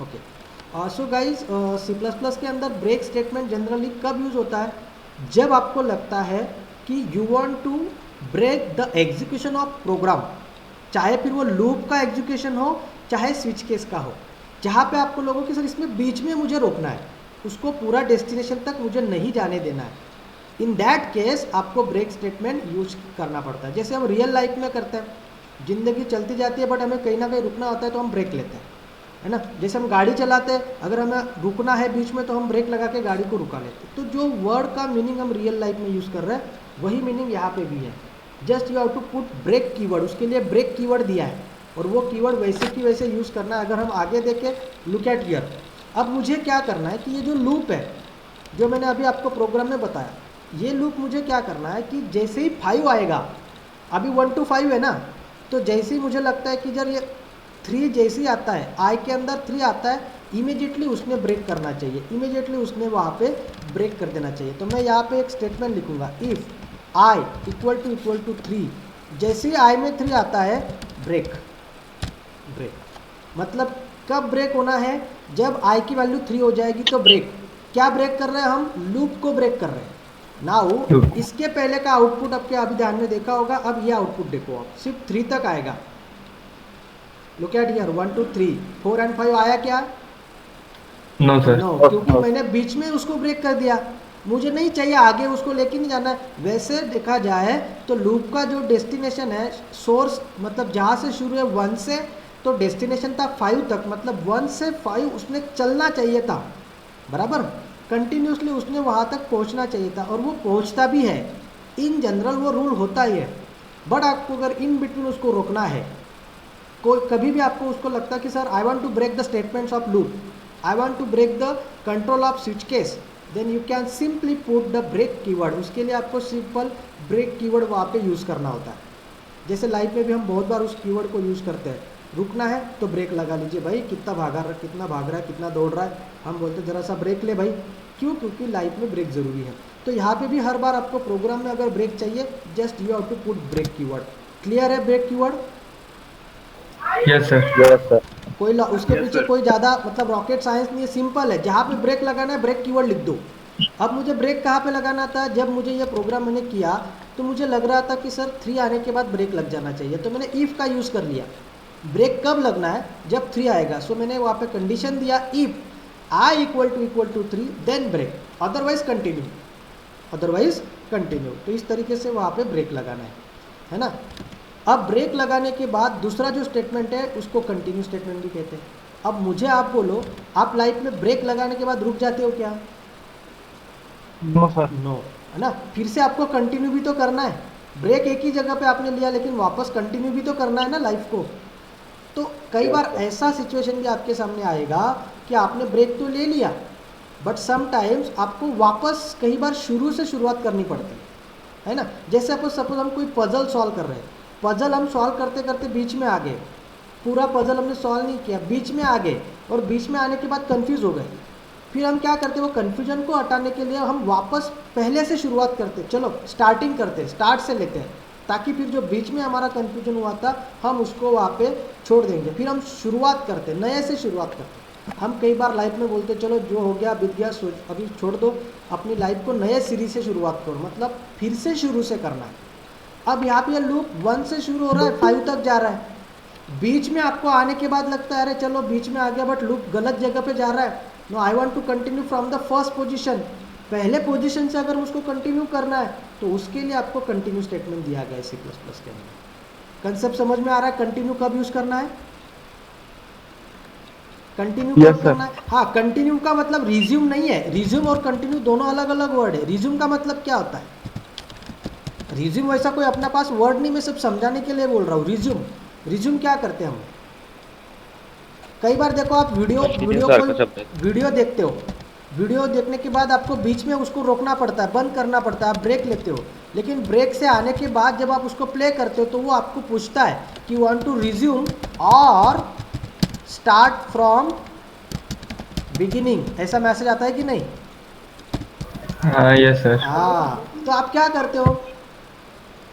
Okay, so guys C plus plus के अंदर break statement generally कब यूज़ होता है? जब आपको लगता है कि you want to break the execution of program, चाहे फिर वो लूप का एग्जीक्यूशन हो चाहे स्विच केस का हो, जहाँ पे आपको लोगों कि सर इसमें बीच में मुझे रोकना है, उसको पूरा डेस्टिनेशन तक मुझे नहीं जाने देना है। इन दैट केस आपको ब्रेक स्टेटमेंट यूज करना पड़ता है। जैसे हम रियल लाइफ में करते हैं, ज़िंदगी चलती जाती है बट हमें कहीं ना कहीं रुकना होता है तो हम ब्रेक लेते हैं, है ना। जैसे हम गाड़ी चलाते हैं, अगर हमें रुकना है बीच में तो हम ब्रेक लगा के गाड़ी को रुका लेते हैं। तो जो वर्ड का मीनिंग हम रियल लाइफ में यूज़ कर रहे हैं वही मीनिंग यहाँ पे भी है। Just you have to put break keyword, उसके लिए ब्रेक कीवर्ड दिया है और वो कीवर्ड वैसे की वैसे यूज़ करना है। अगर हम आगे देखें, लुक एट हियर, अब मुझे क्या करना है कि ये जो लूप है जो मैंने अभी आपको प्रोग्राम में बताया, ये लूप मुझे क्या करना है कि जैसे ही 5 आएगा, अभी 1 to 5 है ना, तो जैसे ही मुझे लगता है कि जब ये 3 जैसे ही आता है, आई के अंदर 3 आता है, इमीडिएटली उसने ब्रेक करना चाहिए, इमीडिएटली उसने वहाँ पे ब्रेक कर देना चाहिए। तो मैं यहाँ पे एक स्टेटमेंट लिखूंगा, इफ़ आई इक्वल टू 3, जैसे ही आई में 3 आता है ब्रेक। ब्रेक मतलब कब ब्रेक होना है? जब आई की वैल्यू 3 हो जाएगी तो ब्रेक। क्या ब्रेक कर रहे हैं हम? लूप को ब्रेक कर रहे हैं। नाउ इसके पहले का आउटपुट आपके अभी ध्यान में देखा होगा, अब ये आउटपुट देखो, आप सिर्फ 3 तक आएगा। लुक एट हियर, 1 2 3 4 एंड 5 आया क्या? No sir. नो, क्योंकि मैंने बीच में उसको ब्रेक कर दिया, मुझे नहीं चाहिए आगे उसको लेके नहीं जाना है। वैसे देखा जाए तो लूप का जो डेस्टिनेशन है, सोर्स मतलब जहाँ से शुरू है 1 से, तो डेस्टिनेशन था 5 तक, मतलब 1 से 5 उसने चलना चाहिए था, बराबर कंटिन्यूसली उसने वहाँ तक पहुँचना चाहिए था, और वो पहुँचता भी है। इन जनरल वो रूल होता ही है। बट आपको अगर इन बिटवीन उसको रोकना है, कोई कभी भी आपको उसको लगता है कि sir I want to break the statements of loop, I want to break the control of switch case, then you can simply put the break keyword. उसके लिए आपको सिंपल ब्रेक कीवर्ड वहाँ पे यूज़ करना होता है। जैसे लाइफ में भी हम बहुत बार उस कीवर्ड को यूज़ करते हैं, रुकना है तो ब्रेक लगा लीजिए भाई, कितना भाग रहा है, कितना दौड़ रहा है, हम बोलते ज़रा सा ब्रेक ले भाई। क्यों? क्योंकि लाइफ में ब्रेक ज़रूरी है। तो यहाँ पे भी हर बार आपको प्रोग्राम में अगर ब्रेक चाहिए, just you have to put break keyword. Clear है break keyword? Yes sir. Yes sir. कोई उसके पीछे कोई ज़्यादा मतलब रॉकेट साइंस नहीं है, सिंपल है। जहाँ पे ब्रेक लगाना है ब्रेक कीवर्ड लिख दो। अब मुझे ब्रेक कहाँ पे लगाना था? जब मुझे ये प्रोग्राम मैंने किया तो मुझे लग रहा था कि सर 3 आने के बाद ब्रेक लग जाना चाहिए, तो मैंने इफ़ का यूज़ कर लिया। ब्रेक कब लगना है? जब 3 आएगा। सो मैंने वहाँ पे कंडीशन दिया, if I equal to 3 then break, otherwise continue, otherwise continue. तो इस तरीके से वहाँ पे ब्रेक लगाना है ना। अब ब्रेक लगाने के बाद दूसरा जो स्टेटमेंट है उसको कंटिन्यू स्टेटमेंट भी कहते हैं। अब मुझे आप बोलो, आप लाइफ में ब्रेक लगाने के बाद रुक जाते हो क्या? No sir. नो, है ना। फिर से आपको कंटिन्यू भी तो करना है। ब्रेक एक ही जगह पे आपने लिया, लेकिन वापस कंटिन्यू भी तो करना है ना लाइफ को। तो कई बार ऐसा सिचुएशन भी आपके सामने आएगा कि आपने ब्रेक तो ले लिया, बट समटाइम्स आपको वापस कई बार शुरू से शुरुआत करनी पड़ती है ना। जैसे सपोज हम कोई पजल सॉल्व कर रहे हैं, पजल हम सॉल्व करते करते बीच में आ गए, पूरा पजल हमने सॉल्व नहीं किया, बीच में आ गए, और बीच में आने के बाद कंफ्यूज हो गए। फिर हम क्या करते हैं, वो कन्फ्यूजन को हटाने के लिए हम वापस पहले से शुरुआत करते, चलो स्टार्टिंग करते, स्टार्ट से लेते हैं, ताकि फिर जो बीच में हमारा कन्फ्यूजन हुआ था हम उसको वहाँ पे छोड़ देंगे। फिर हम शुरुआत करते, नए से शुरुआत करते। हम कई बार लाइफ में बोलते चलो जो हो गया बीत गया, अभी छोड़ दो, अपनी लाइफ को नए सिरे से शुरुआत करो, मतलब फिर से शुरू से करना है। अब यहाँ पे लूप 1 से शुरू हो रहा है, 5 तक जा रहा है। बीच में आपको आने के बाद लगता है अरे चलो बीच में आ गया, बट लूप गलत जगह पे जा रहा है। No, I want to continue from the first position, पहले पोजीशन से अगर उसको कंटिन्यू करना है तो उसके लिए आपको कंटिन्यू स्टेटमेंट दिया गया है सी प्लस प्लस के अंदर। कंसेप्ट समझ में आ रहा है? कंटिन्यू कब यूज करना है, कंटिन्यू यस कब सर। करना है? हाँ, कंटिन्यू का मतलब रिज्यूम नहीं है, रिज्यूम और कंटिन्यू दोनों अलग अलग वर्ड है। रिज्यूम का मतलब क्या होता है? रिज्यूम वैसा कोई अपना पास वर्ड नहीं, मैं सब समझाने के लिए बोल रहा हूँ। रिज्यूम, रिज्यूम क्या करते हैं हम? कई बार देखो आप वीडियो कंटिन्यू वीडियो सर कोई का शब्द है। वीडियो देखते हो, वीडियो देखने के बाद आपको बीच में उसको रोकना पड़ता है, बंद करना पड़ता है, आप ब्रेक लेते हो। लेकिन ब्रेक से आने के बाद जब आप उसको प्ले करते हो तो वो आपको पूछता है कि वांट टू रिज्यूम और स्टार्ट फ्रॉम बिगिनिंग, ऐसा मैसेज आता है कि नहीं? हाँ यस सर। हाँ, तो आप क्या करते हो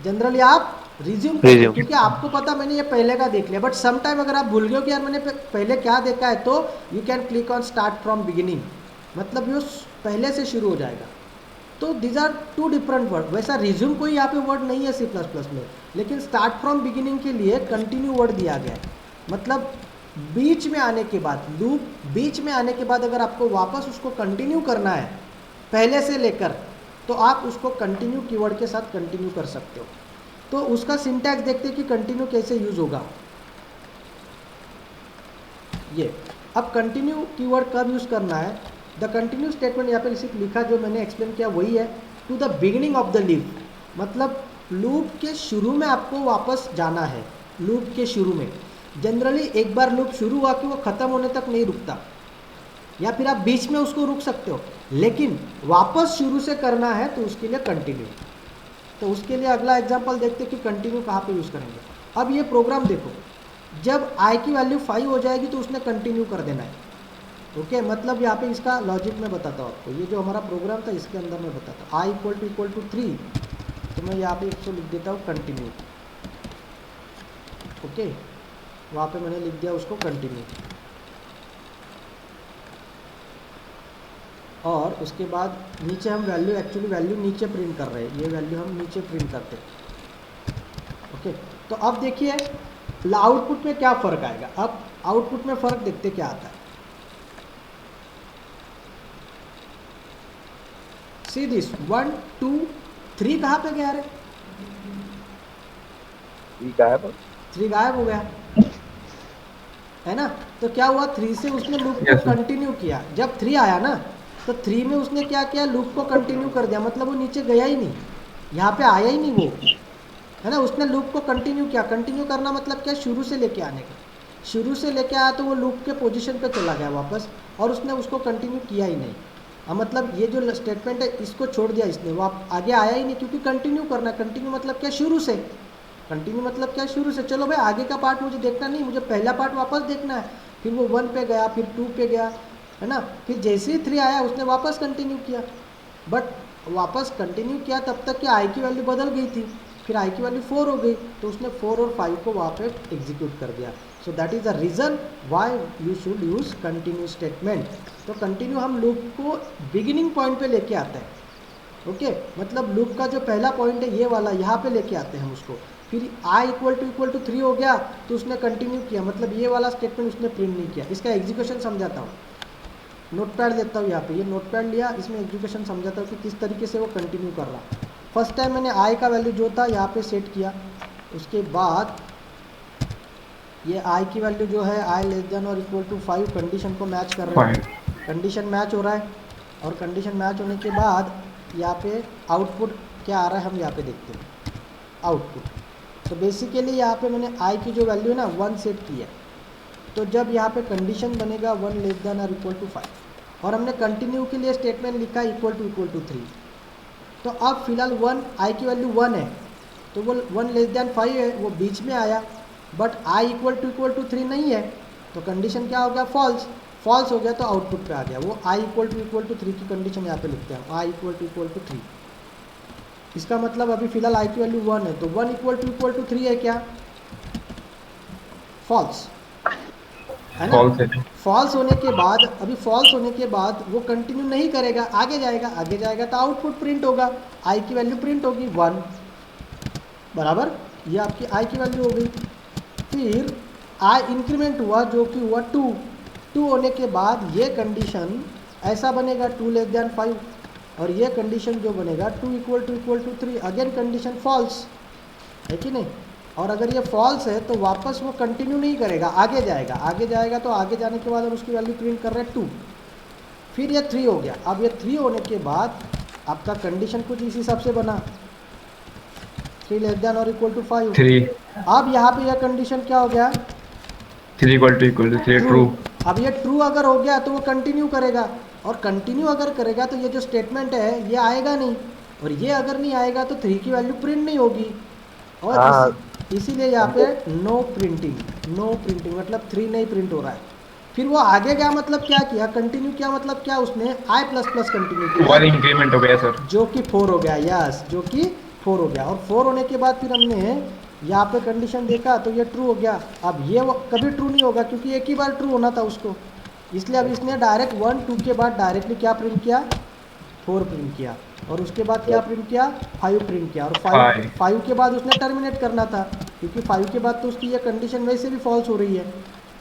जनरली? आप रिज्यूम Resume. क्योंकि आपको पता मैंने ये पहले का देख लिया, बट सम टाइम अगर आप भूल गए हो कि यार मैंने पहले क्या देखा है, तो you can click on start from beginning, मतलब ये पहले से शुरू हो जाएगा। तो these are two different word. वैसा रिज्यूम कोई यहाँ पे वर्ड नहीं है C++ में, लेकिन स्टार्ट फ्रॉम बिगिनिंग के लिए कंटिन्यू वर्ड दिया गया है। मतलब बीच में आने के बाद, लूप बीच में आने के बाद अगर आपको वापस उसको कंटिन्यू करना है पहले से लेकर, तो आप उसको कंटिन्यू कीवर्ड के साथ कंटिन्यू कर सकते हो। तो उसका सिंटैक्स देखते हैं कि कंटिन्यू कैसे यूज होगा। ये अब कंटिन्यू कीवर्ड कब यूज करना है, द कंटिन्यू स्टेटमेंट यहाँ पे सिर्फ लिखा जो मैंने एक्सप्लेन किया वही है, to the beginning of the loop, मतलब लूप के शुरू में आपको वापस जाना है। लूप के शुरू में जनरली एक बार लूप शुरू हुआ कि वो ख़त्म होने तक नहीं रुकता, या फिर आप बीच में उसको रुक सकते हो, लेकिन वापस शुरू से करना है तो उसके लिए कंटिन्यू। तो उसके लिए अगला एग्जांपल देखते हैं कि कंटिन्यू कहाँ पे यूज़ करेंगे। अब ये प्रोग्राम देखो, जब i की वैल्यू 5 हो जाएगी तो उसने कंटिन्यू कर देना है। ओके, मतलब यहाँ पे इसका लॉजिक मैं बताता हूँ आपको। ये जो हमारा प्रोग्राम था इसके अंदर मैं बताता हूँ, i = 3, तो मैं यहाँ पे इसको लिख देता हूँ कंटिन्यू। ओके, वहाँ पे मैंने लिख दिया उसको कंटिन्यू, और उसके बाद नीचे हम वैल्यू, एक्चुअली वैल्यू नीचे प्रिंट कर रहे हैं, ये वैल्यू हम नीचे प्रिंट करते हैं। ओके, तो अब देखिए आउटपुट में क्या फ़र्क आएगा। अब आउटपुट में फ़र्क देखते क्या आता है। सी दिस 1 2 3 कहाँ पे गया रे? 3 गायब हो गया है ना। तो क्या हुआ, 3 से उसने लूप को Yes, sir. कंटिन्यू किया। जब 3 आया ना, तो 3 में उसने क्या किया, लूप को कंटिन्यू कर दिया, मतलब वो नीचे गया ही नहीं, यहाँ पे आया ही नहीं वो, है ना। उसने लूप को कंटिन्यू किया। कंटिन्यू करना मतलब क्या, शुरू से लेके आने का। शुरू से लेके आया तो वो लूप के पोजीशन पे चला गया वापस, और उसने उसको कंटिन्यू किया ही नहीं। मतलब ये जो स्टेटमेंट है इसको छोड़ दिया इसने, वो आगे आया ही नहीं, क्योंकि कंटिन्यू करना। कंटिन्यू मतलब क्या, शुरू से। कंटिन्यू मतलब क्या, शुरू से। चलो भाई आगे का पार्ट मुझे देखना नहीं, मुझे पहला पार्ट वापस देखना है। फिर वो 1 पे गया, फिर 2 पे गया, है ना। फिर जैसे ही 3 आया उसने वापस कंटिन्यू किया, बट वापस कंटिन्यू किया तब तक कि आई की वैल्यू बदल गई थी। फिर आई की वैल्यू 4 हो गई, तो उसने 4 और 5 को वहाँ पे एग्जीक्यूट कर दिया। So that is the reason why you should use continue statement. तो कंटिन्यू हम लूप को बिगिनिंग पॉइंट पे लेके आते हैं। ओके, मतलब लूप का जो पहला पॉइंट है ये वाला, यहाँ पे लेके आते हैं हम उसको। फिर i = 3 हो गया तो उसने कंटिन्यू किया, मतलब ये वाला स्टेटमेंट उसने प्रिंट नहीं किया। इसका एग्जीक्यूशन समझाता हूँ, नोटपैड देता हूँ यहाँ पे। ये नोटपैड लिया, इसमें एग्जीक्यूशन समझाता हूँ कि किस तरीके से वो कंटिन्यू कर रहा। फर्स्ट टाइम मैंने i का वैल्यू जो था यहाँ पे सेट किया, उसके बाद ये i की वैल्यू जो है i <= 5 कंडीशन को मैच कर रहा है। कंडीशन मैच हो रहा है, और कंडीशन मैच होने के बाद यहाँ पे आउटपुट क्या आ रहा है हम यहाँ पे देखते हैं। आउटपुट तो बेसिकली यहाँ पे मैंने i की जो वैल्यू है ना 1 सेट की है। तो जब यहाँ पे कंडीशन बनेगा 1 <= 5, और हमने कंटिन्यू के लिए स्टेटमेंट लिखा = 3। तो अब फिलहाल 1 i की वैल्यू 1 है, तो वो 1 <5 है, वो बीच में आया। बट i = 3 नहीं है, तो कंडीशन क्या हो गया, फॉल्स। फॉल्स हो गया तो आउटपुट पे आ गया। वो i = 3 की कंडीशन यहाँ पे लिखते हैं, i = 3। इसका मतलब अभी फिलहाल i की वैल्यू 1 है, तो 1 = 3 है क्या, फॉल्स, है ना। False है। फॉल्स होने के बाद, अभी फॉल्स होने के बाद वो कंटिन्यू नहीं करेगा, आगे जाएगा। आगे जाएगा तो आउटपुट प्रिंट होगा, i की वैल्यू प्रिंट होगी 1, बराबर। ये आपकी i की वैल्यू हो गई। फिर i इंक्रीमेंट हुआ जो कि हुआ 2। 2 होने के बाद ये कंडीशन ऐसा बनेगा 2 <5, और ये कंडीशन जो बनेगा 2 = 3। अगेन कंडीशन फॉल्स है कि नहीं। और अगर ये फॉल्स है तो वापस वो कंटिन्यू नहीं करेगा, आगे जाएगा। आगे जाएगा तो आगे जाने के बाद हम उसकी वैल्यू प्रिंट कर रहे हैं 2। फिर ये 3 हो गया। अब ये 3 होने के बाद आपका कंडीशन कुछ इस हिसाब से बना, 3 <= 5। 3 अब यहाँ पे यह कंडीशन क्या हो गया, 3 = 3 ट्रू। अब ये ट्रू अगर हो गया तो वो कंटिन्यू करेगा, और कंटिन्यू अगर करेगा तो ये जो स्टेटमेंट है ये आएगा नहीं, और ये अगर नहीं आएगा तो 3 की वैल्यू प्रिंट नहीं होगी। और इसीलिए यहाँ पे नो प्रिंटिंग मतलब 3 नहीं प्रिंट हो रहा है। फिर वो आगे गया, मतलब क्या किया, कंटिन्यू किया, मतलब क्या, उसने i++ कंटिन्यू किया, 1 इंक्रीमेंट हो गया सर। जो कि 4 हो गया। यस, जो कि 4 हो गया। और 4 होने के बाद फिर हमने यहाँ पे कंडीशन देखा तो ये ट्रू हो गया। अब ये कभी ट्रू नहीं होगा क्योंकि एक ही बार ट्रू होना था उसको, इसलिए अब इसने डायरेक्ट 1 2 के बाद डायरेक्टली क्या प्रिंट किया, 4 प्रिंट किया, और उसके बाद क्या प्रिंट किया, 5 प्रिंट किया, और 5 के बाद उसने टर्मिनेट करना था क्योंकि 5 के बाद तो उसकी ये कंडीशन वैसे भी फॉल्स हो रही है,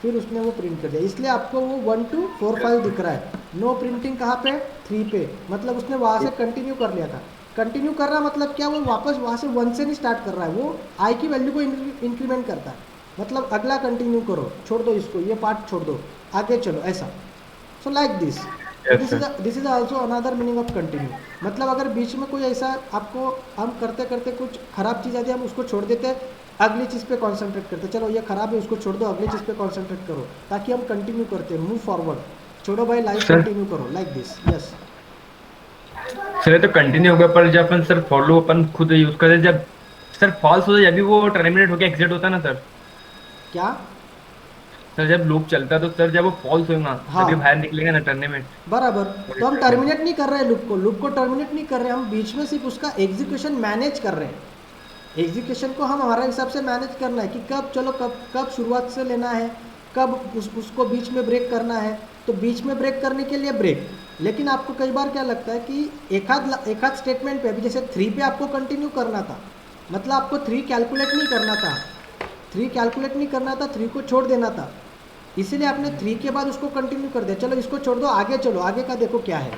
फिर उसने वो प्रिंट कर दिया। इसलिए आपको वो 1 2 4 5 दिख रहा है। नो प्रिंटिंग कहाँ पे, 3 पे, मतलब उसने वहाँ से कंटिन्यू कर लिया था। कंटिन्यू कर रहा मतलब क्या, वो वापस वहाँ से 1 से नहीं स्टार्ट कर रहा है, वो आई की वैल्यू को इंक्रीमेंट करता है, मतलब अगला कंटिन्यू करो, छोड़ दो इसको, ये पार्ट छोड़ दो, आगे चलो, ऐसा। So like this, this is also another meaning of continue. मतलब अगर बीच में कोई ऐसा आपको, हम करते करते कुछ खराब चीज़ आती है, हम उसको छोड़ देते हैं, अगली चीज़ पे कॉन्सेंट्रेट करते, चलो ये खराब है उसको छोड़ दो, अगली चीज़ पे कॉन्सेंट्रेट करो, ताकि हम कंटिन्यू करते हैं, मूव फॉरवर्ड, छोड़ो भाई लाइफ कंटिन्यू करो, लाइक दिस। यस सर तो कंटिन्यू होगा, पर जब अपन सर फॉर लूप अपन खुद यूज करते, जब सर फॉल्स हो जाए अभी वो टर्मिनेट होकर एग्जिट होता है ना सर। क्या, सर जब लूप चलता है तो सर जब वो फॉल्स होगा हाँ तभी बाहर निकलेगा ना टर्मिनेट। बराबर। तो हम टर्मिनेट नहीं कर रहे हैं लूप को टर्मिनेट नहीं कर रहे हैं, हम बीच में सिर्फ उसका एग्जीक्यूशन मैनेज कर रहे हैं। एग्जीक्यूशन को हम हमारे हिसाब से मैनेज करना है कि कब, चलो कब शुरुआत से लेना है, कब उसको बीच में ब्रेक करना है, तो बीच में ब्रेक करने के लिए ब्रेक। लेकिन आपको कई बार क्या लगता है कि एक आध स्टेटमेंट पे, अभी जैसे 3 पे आपको कंटिन्यू करना था, मतलब आपको 3 कैलकुलेट नहीं करना था, 3 कैलकुलेट नहीं करना था, 3 को छोड़ देना था, इसीलिए आपने 3 के बाद उसको कंटिन्यू कर दिया, चलो इसको छोड़ दो, आगे चलो, आगे का देखो क्या है,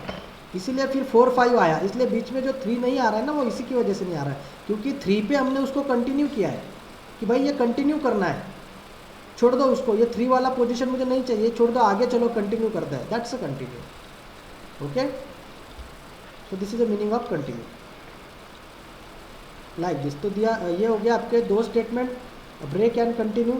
इसीलिए फिर 4 5 आया। इसलिए बीच में जो 3 नहीं आ रहा है ना, वो इसी की वजह से नहीं आ रहा है, क्योंकि 3 पे हमने उसको कंटिन्यू किया है कि भाई ये कंटिन्यू करना है, छोड़ दो उसको, ये 3 वाला पोजीशन मुझे नहीं चाहिए, छोड़ दो, आगे चलो, कंटिन्यू करता है, that's a continue. Okay, so this is the meaning of continue, like this. तो दिया, ये हो गया आपके 2 स्टेटमेंट, ब्रेक एंड कंटिन्यू।